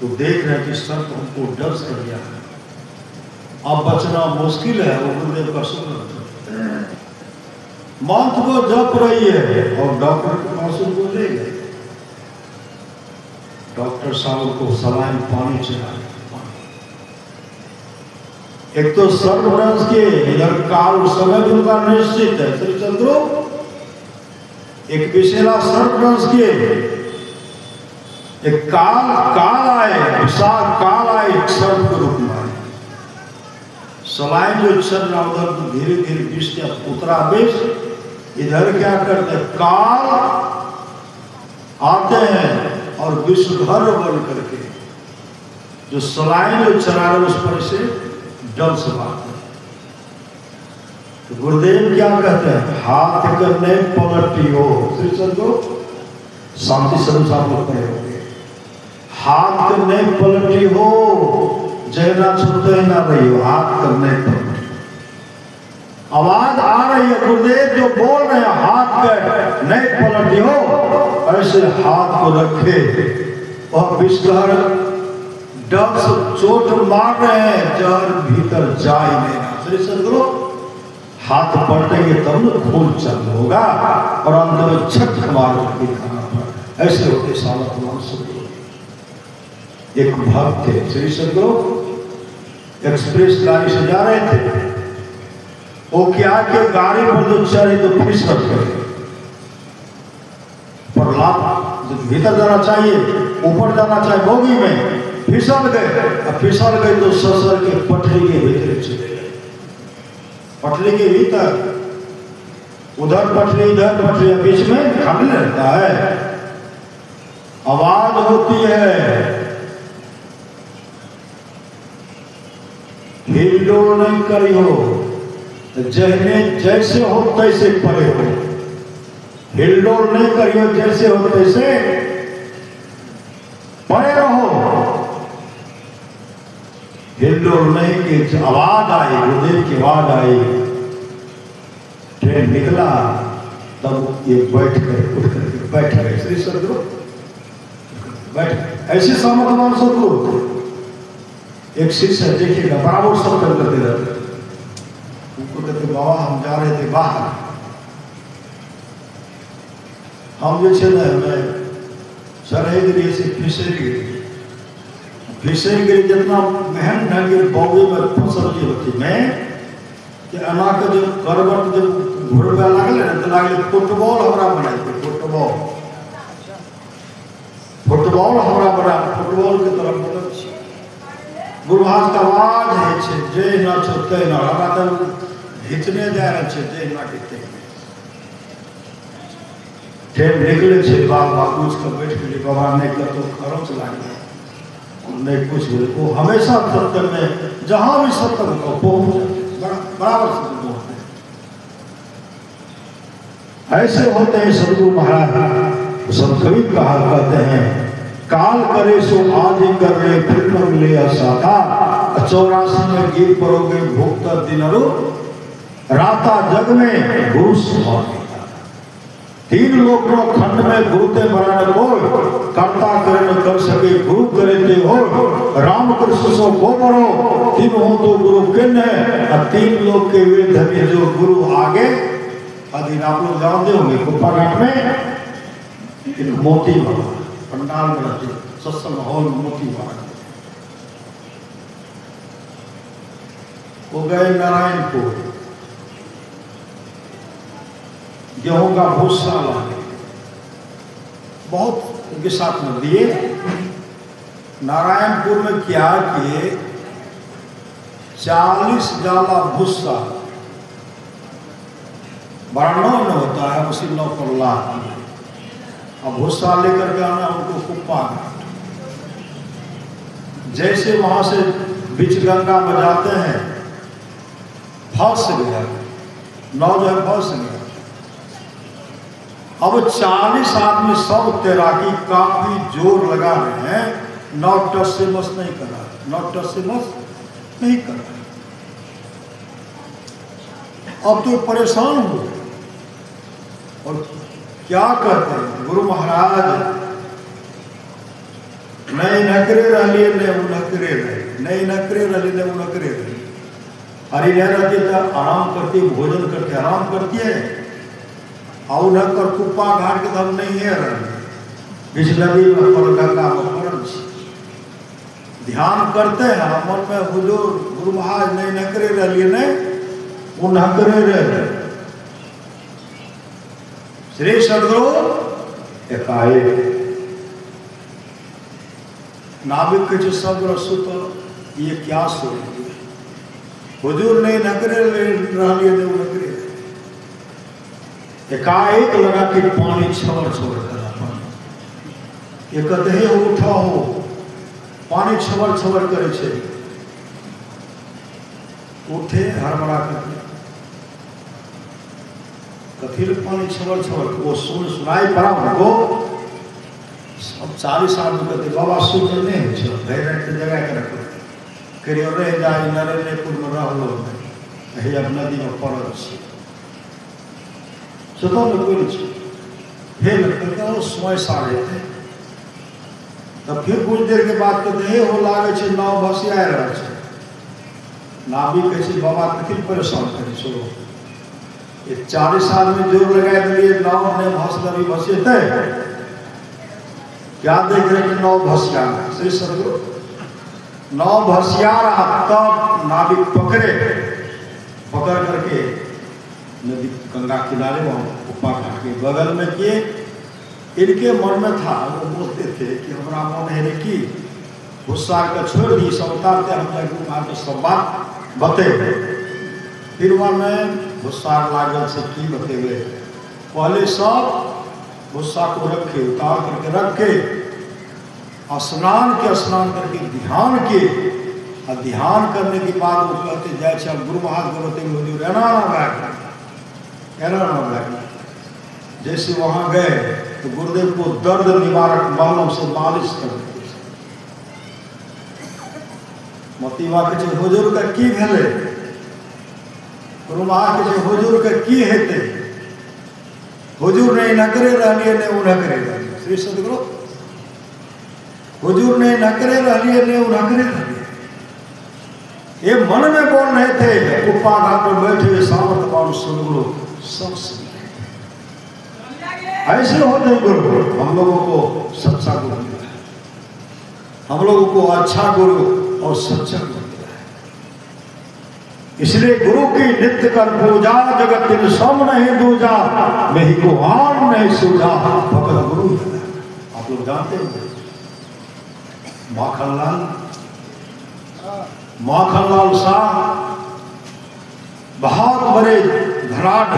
तो देख रहे कि सर्प हमको डांस कर दिया। अब बचना मुश्किल है। वो गुरुदेव का शुक्र मंत्र को जप रही है और डॉक्टर के पास उनको ले गए। डॉक्टर साहब को सलाइन पानी चला, एक तो सर्वनाश के इधर काल समय उनका निश्चित है श्री चंद्रो, एक विशेला सर्वनाश के एक काल आए, विशाल काल आए सर्व के रूप में आए। सलाइन जो चल रहा उधर तो धीरे धीरे विष का उतरा विष, इधर क्या करते काल आते हैं और विषधर बन करके जो सलाइन जो चला रहे उस पर से डल से मारते हैं। तो गुरुदेव क्या कहते हैं, हाथ करने पलटी हो श्री चंद्रो, शांति स्वरूप आप लोग पढ़े होंगे, हाथ करने पलटी हो, जयना छूटे ना रही हो, हाथ करने पलटी। आवाज आ रही है गुरुदेव जो बोल रहे हैं, हाथ कर नहीं पलटी हो, ऐसे हाथ को रखे और विषधर डग से चोट मार रहे हैं, जहर भीतर जा ही नहीं रहा। श्री सदगुरु हाथ पलटेंगे तब न खून चालू होगा और अंत में छठ मार के खाना पड़ा। ऐसे होते साला कुमार सदगुरु। एक भक्त थे श्री सदगुरु, एक्सप्रेस गाड़ी से जा रहे थे, वो क्या कि गाड़ी पर जो चढ़े तो फिसल गए, पर लाभ भीतर जाना चाहिए, ऊपर जाना चाहिए, बोगी में फिसल गए। फिसल गए तो ससुर के पटरी के भीतर चले गए, पटरी के भीतर, उधर पटरी इधर पटरी, बीच में खाली रहता है, आवाज होती है, हिलडोल नहीं करी हो, जहने जैसे हो तैसे पड़े हो, हिलडोल नहीं करियो, जैसे हो तैसे पड़े रहो। हिलडोल नहीं की आवाज आई, गुरुदेव की आवाज आई, ट्रेन निकला, तब ये बैठ कर उठ कर बैठ गए श्री सदगुरु, बैठ। ऐसे सामर्थ्यवान सदगुरु एक शिष्य देखिएगा बराबर सब करते रहते, उनको कहते बाबा हम जा रहे थे बाहर, हम जो है ना मैं चढ़े गिरी से फिसर गिरी जितना महन ढंगे बौगे में फसल की होती मैं कि अना के जब करवट जब घुड़बा लागल ना तो लागल फुटबॉल हमरा बनाए थे, फुटबॉल हमरा बना, फुटबॉल के तरफ मतलब गुरुभाष का आवाज है छे जे ना छते ना हमरा तो घिचने जा रहे छे जे ना कहते ट्रेन निकले छे, बाप बाबूज का बैठ के बाबा ने कर तो खरच लागे नहीं कुछ वो हमेशा सत्य में जहां भी सत्य को पहुंच बराबर सत्य होते हैं। ऐसे होते हैं सदगुरु महाराज। सब कवि कहा कहते हैं काल करे सो आज ही कर ले फिर न मिले असाता, 84 में गिर पड़ोगे भोक्ता दिनरो राता जग में गुरु स्वभाव। 3 लोक खंड में गुरुते बरान बोल कर्ता करे न कर सके गुरु करे ते हो, राम कृष्ण सो को बरो 3 हो तो गुरु किन है, 3 लोक के वे धनी जो गुरु आगे। अधीन आप लोग जानते होंगे कुप्पा घाट में मोती बाबा पंडाल में रहते, सत्संग हॉल मोती बाबा वो गए नारायणपुर, गेहूं का भूसा लागे बहुत उनके साथ में दिए। नारायणपुर में क्या किए 40 डाला भूसा, बड़ा नौ में होता है, उसी नौ पर ला अब भूसा लेकर के आना उनको कुप्पा। जैसे वहां से बीच गंगा में जाते हैं फंस गया, नौ जो है फंस गया। अब 40 आदमी सब तैराकी काफी जोर लगा रहे हैं, 9 टस से मस नहीं कर रहा, 9 टस से मस नहीं कर रहा। अब तो परेशान हो और क्या कहते हैं गुरु महाराज, नहीं नकरे रही नहीं उनकरे रहे, नहीं नकरे रही नहीं उनकरे रहे। हरी रह रहती तो आराम करती, भोजन करके आराम करती है, और न कर कुप्पा घाट के हम नहीं है बिजलरी में पर गंगा में पड़ल ध्यान करते हैं मन में हुजूर गुरु महाराज नहीं नकरे रहिए नहीं वो नकरे रहे श्री सदगुरु एकाएक नाविक के जो सदगुरु सुत ये क्या सोच हुजूर नहीं नकरे रहिए नहीं नकरे एकाएक लगा कि पानी छवर छवर कर ये कहते हैं उठा हो पानी छवर छवर करे छे उठे हड़बड़ा करके कथी पानी छवर छवर वो सुनाई पड़ा उनको अब 40 आदमी कहते बाबा सुन नहीं हो जगह के रखो करियो रह जाए नरेंद्रपुर में रह लो अब नदी में पड़ल स्वतः में कोई नहीं फिर लगता वो समय साढ़े थे तब फिर कुछ देर के बाद कहते हैं हो लागे छे नाव भसिया रहा छे नाविक कैसे बाबा कथी परेशान करे छोड़ो ये 40 आदमी जोर लगा दिए नाव ने भसलरी भसेते क्या देख रहे कि नाव भसिया श्री सदगुरु नाव भसिया रहा तब नाविक पकड़ करके नदी गंगा किनारे वहाँ उपा घाट के बगल में किए इनके मन में था वो बोलते थे कि हमारा मन है कि गुस्सा का छोड़ दी सब उतारते हम जाके सब बात बते फिर वहाँ में गुस्सा लागल से की बते हुए पहले सब गुस्सा को रखे उतार करके रखे स्नान करके ध्यान के और ध्यान करने के बाद वो कहते जैसे गुरु महाराज बोलते एना जैसे वहां गए तो गुरुदेव को दर्द निवारक बालों से मालिश कर देते मतीवा के हुजूर का की भेले गुरु महाराज के हुजूर का की हेते हुजूर नहीं नकरे रहिए ने उ नकरे रहिए श्री सदगुरु हुजूर नहीं नकरे रहिए ने उ नकरे रहिए ये मन में बोल रहे थे कुप्पा घाट पर बैठे हुए सामर्थ्यवान सदगुरु सब ऐसे होते गुरु हम लोगों को सच्चा गुरु मिला है हम लोगों को अच्छा गुरु और सच्चा गुरु मिला है इसलिए गुरु की नित्य कर पूजा जगत दिन सम नहीं दूजा मैं ही को आन नहीं सूझा भगत गुरु मिला आप लोग जानते हो माखनलाल शाह बहुत बड़े धनाढ़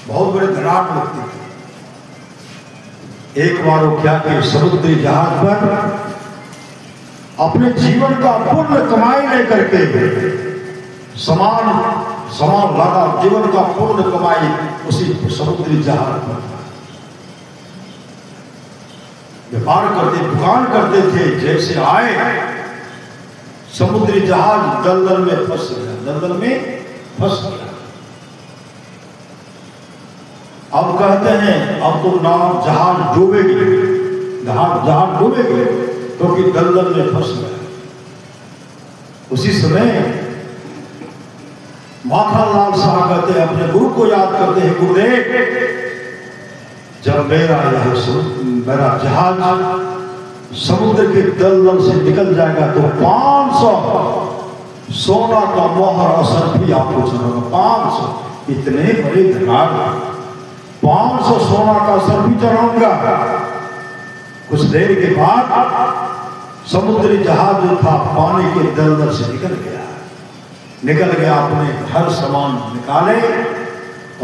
बहुत बड़े धनाढ़ व्यक्ति थे एक बार वो क्या कि समुद्री जहाज पर अपने जीवन का पूर्ण कमाई लेकर के समान लादा जीवन का पूर्ण कमाई उसी समुद्री जहाज पर व्यापार करते दुकान करते थे जैसे आए समुद्री जहाज दलदल में फंस गया अब कहते हैं अब तो नाव जहाज डूबेगी क्योंकि दलदल में फंस गया उसी समय माखनलाल शाह कहते हैं अपने गुरु को याद करते हैं गुरुदेव जब मेरा जहाज समुद्र के दलदल से निकल जाएगा तो 500 सोना का मोहर असर भी आपको चढ़ाऊंगा 500 इतने बड़े धनाढ़ 500 सोना का असर भी चढ़ाऊंगा कुछ देर के बाद समुद्री जहाज जो था पानी के दलदल से निकल गया अपने हर सामान निकाले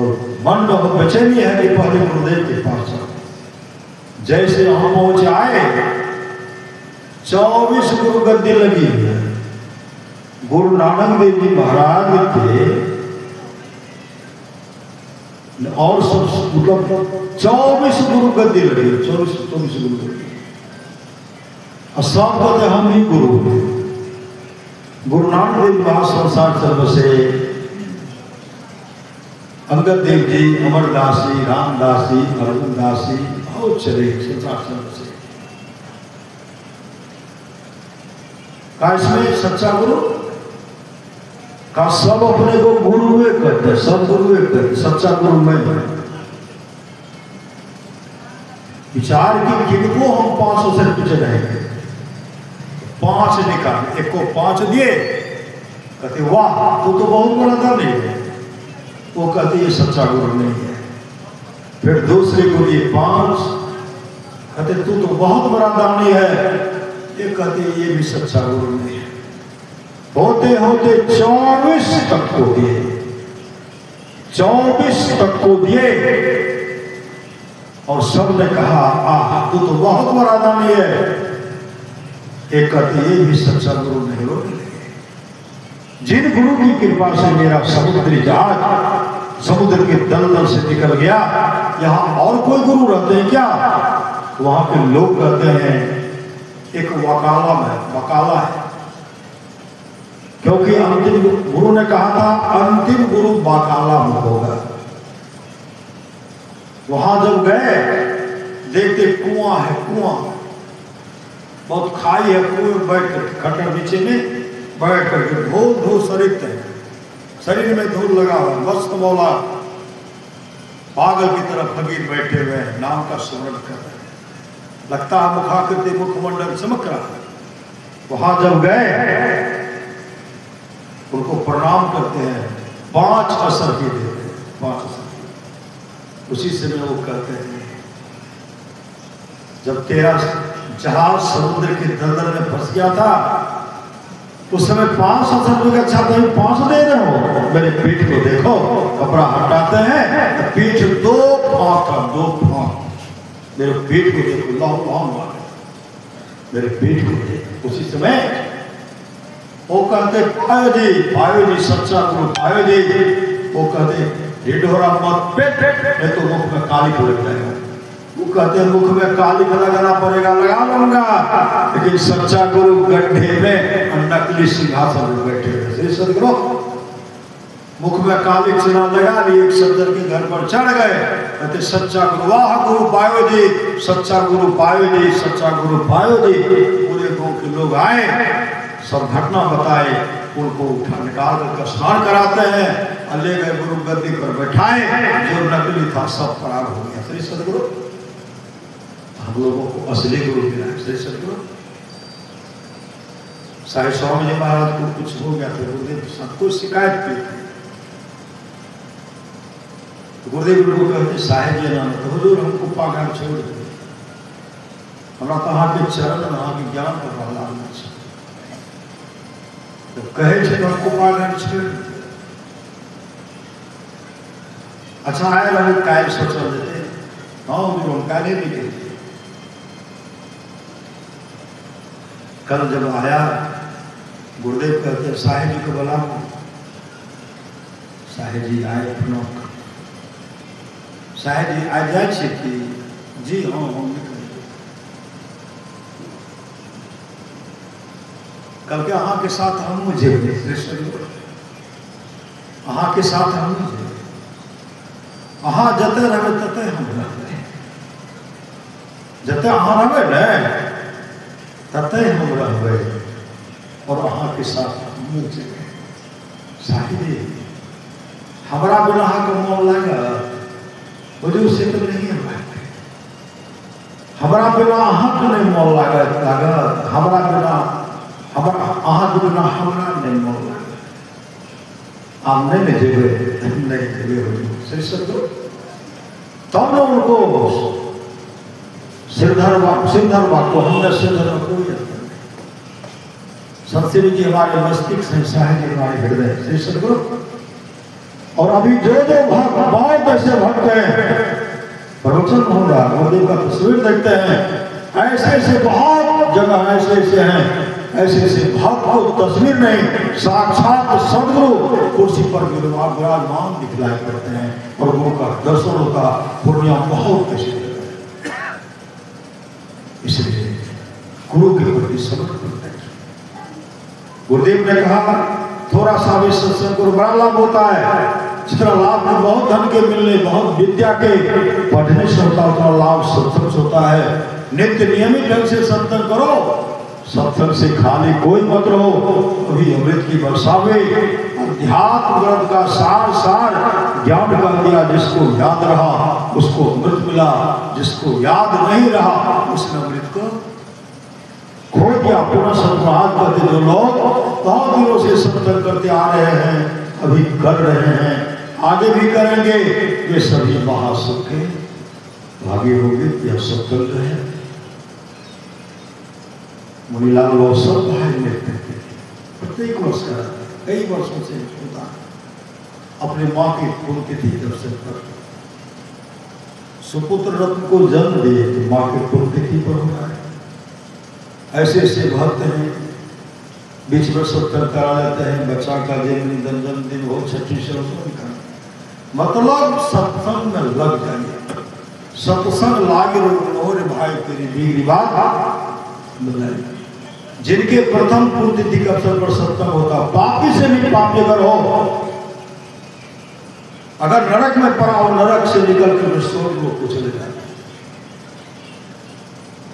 और मन में बेचैनी है कि पहले गुरुदेव के पास जैसे हम पहुंचे आए 24 गुरु गद्दी लगी है गुरु नानक देव जी महाराज के और सब मतलब 24 गुरु गद्दी लगी 24 गुरु गद्दी सब कहते हम ही गुरु नानक देव महासंसार सर्व से अंगद देव जी अमरदास जी रामदास जी अरविंदास जी बहुत चले संसार सर्व से का इसमें सच्चा गुरु का सब अपने को गुरु कहते सब गुरु कहते सच्चा गुरु मैं विचार की किनको हम 500 से पीछे रहेंगे। 5 निकाल, एक को 5 दिए, कहते वाह तू तो बहुत बड़ा दानी है। वो कहते ये सच्चा गुरु नहीं है। फिर दूसरे को दिए 5, कहते तू तो बहुत बड़ा दानी है। ये कहते ये भी सच्चा गुरु नहीं है। होते होते 24 तक को दिए, 24 तक को दिए और सबने कहा आह तू तो बहुत बड़ा दानी है। एक कहते ये भी सच्चा गुरु नहीं हो। जिन गुरु की कृपा से मेरा समुद्री जहाज समुद्र के दलदल से निकल गया, यहाँ और कोई गुरु रहते हैं क्या? वहां के लोग कहते हैं एक वकाला है, क्योंकि अंतिम गुरु ने कहा था अंतिम गुरु वकाला होगा। वहां जब गए देखते कुआं है, कुआं बहुत खाई है, कुएं में बैठ कर खटर नीचे में बैठ करके धूल सरित है, शरीर में धूल लगा हुआ, मस्त मौला पागल की तरह फकीर बैठे हुए हैं, नाम का स्मरण कर रहे हैं, लगता है मुखाकृति मुखमंडल चमक रहा है। वहां जब गए उनको प्रणाम करते हैं, 5 असर के देते हैं, 5 असर के। उसी समय वो कहते हैं जब तेरा जहाज समुद्र के दलदल में फंस गया था उस समय 5 असर का अच्छा था, 5 दे रहे हो। मेरे पीठ को देखो, कपड़ा हटाते हैं पीठ 2 फांक था, 2 फांक। मेरे पीठ को देखो, लाओ मेरे पीठ को देखो। उसी समय वो कहते पायो जी सच्चा गुरु पायो जी। वो कहते ढिढोरा मत पेट नहीं तो मुख में काली लग जाएगा। वो कहते मुख में काली लगाना पड़ेगा, लगा लूंगा, लेकिन सच्चा गुरु गड्ढे में नकली सिंहासन में बैठे हुए। सदगुरु मुख में काली चिन्ह लगा लिए, एक सज्जन के घर पर चढ़ गए, कहते सच्चा गुरु वाह गुरु पायो जी, सच्चा गुरु पायो जी, सच्चा गुरु पायो जी। पूरे गांव के लोग आए, सब घटना बताए, उनको उठा निकाल कर स्नान कराते हैं, ले गए गुरु गद्दी पर बैठाए। जो नकली था सब फरार हो गया। श्री सदगुरु हम लोगों को असली गुरु मिला। श्री सदगुरु साहिब स्वामी जी महाराज को कुछ हो गया तो गुरुदेव सबको शिकायत की। गुरुदेव को कहते साहिब जी नाम तो हुजूर हमको पागल छोड़ दो, हमारा तो वहाँ के चरण वहाँ के ज्ञान का प्रहलाद नहीं। तो कहे थे हमको पागल छोड़। अच्छा आए लोग कायल सोच देते, हाँ गुरु हम काले भी कहते। कल जब आया गुरुदेव कहते साहिब जी को बुला। साहिब जी आए, साहिब जी आ जाए कि जी हाँ हम कल के अहाँ के साथ हम मुझे अहाँ के साथ हम मुझे अहाँ जते रहे तते हम रहे, जते अहाँ रहे न तते हम रहे और अहाँ के साथ हम मुझे। साहिब जी हमारा बिना के मोह लगा मुझे उससे तो नहीं है। हमारा बिना अहाँ को नहीं मोह लगा, हमारा बिना हमारा अहाँ के बिना हमारा नहीं मोह लगा। आप नहीं जेबे नहीं जेबे हो श्री सदगुरु। तब न उनको सिरधर को हमने सिरधर को सतसिरी जी हमारे मस्तिष्क से, साहिब जी हमारे हृदय। श्री सदगुरु और अभी जो भक्त बहुत ऐसे भक्त हैं, प्रवचन होगा गुरुदेव का तस्वीर देखते हैं, ऐसे ऐसे बहुत जगह ऐसे ऐसे हैं, ऐसे ऐसे भक्त को तस्वीर नहीं साक्षात सदगुरु कुर्सी पर विराजमान दिखलाई करते हैं और गुरु का दर्शन होता। पूर्णिया बहुत ऐसे इसलिए गुरु के प्रति समर्पण है। गुरुदेव ने कहा थोड़ा सा भी सत्संग को बड़ा लाभ होता है। जितना लाभ बहुत धन के मिलने, बहुत विद्या के पढ़ने से होता है, उतना लाभ सत्संग से होता है। नित्य नियमित ढंग से सत्संग करो, सत्संग से खाली कोई मत रहो। अभी अमृत की वर्षा हुई, इतिहास ग्रंथ का सार सार ज्ञान कर दिया। जिसको याद रहा उसको अमृत मिला, जिसको याद नहीं रहा उसने अमृत को खो दिया। पुनः संवाद करते जो लोग बहुत दिनों से सत्संग करते आ रहे हैं, अभी कर रहे हैं, आगे भी करेंगे, ये सभी महासुख के भागी होंगे। यह सब चल रहे हैं। मुनीलाल वो सब भाई लेते थे, प्रत्येक वर्ष का कई वर्षों से होता अपने माँ की पुण्यतिथि दर्शन कर सुपुत्र रत्न को जन्म दिए तो माँ की पुण्यतिथि पर हो रहा है। ऐसे ऐसे भक्त हैं, बीच में सत्संग करा लेते हैं, बच्चा का जन्मदिन हो, छठी से मतलब सत्संग में लग जाइए। सत्संग लागे रे भाई तेरी बिगड़ी बात बताइए। जिनके प्रथम पुण्यतिथि के अवसर पर सत्संग होता, पापी से भी पापी अगर हो, अगर नरक में पड़ा हो, नरक से निकल कर स्वर्ग को चले जाए।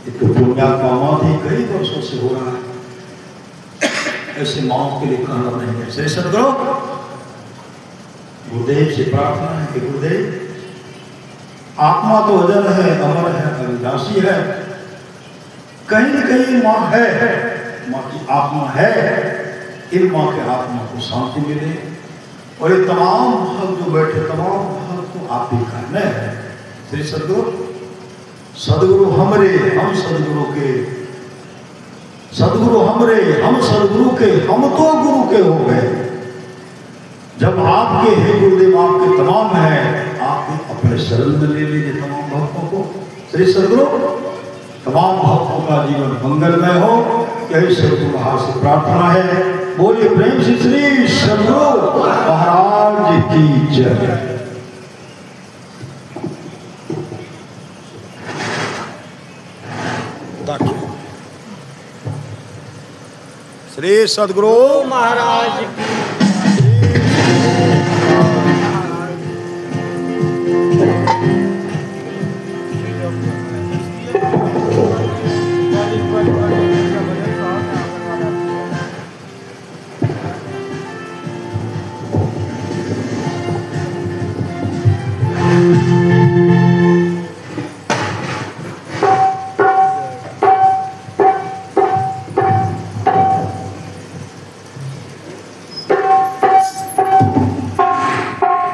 एक तो पुण्यात्मा माँ थी, कई वर्षों से हो रहा है। ऐसे माओ के लिए कहना नहीं है। श्री सद्गुरु गुरुदेव से प्रार्थना है कि गुरुदेव आत्मा तो अजर है, अमर है, अविनाशी है, कहीं न कहीं माँ है, माँ की आत्मा है। इन माँ के आत्मा को शांति मिले। और ये तमाम भक्त जो बैठे, तमाम भक्त तो आप ही करने हैं। श्री सद्गुरु सदगुरु हमरे हम सदगुरु के, सदगुरु हमरे हम सदगुरु के, हम तो गुरु के हो गए। जब आपके हे गुरुदेव आपके तमाम हैं, आप अपने शरण में ले लीजिए तमाम भक्तों को। श्री सदगुरु तमाम भक्तों का जीवन मंगलमय हो, यही सदगुरु महाराज से प्रार्थना है। बोलिए प्रेम से श्री सदगुरु महाराज की जय। श्री सदगुरु महाराज की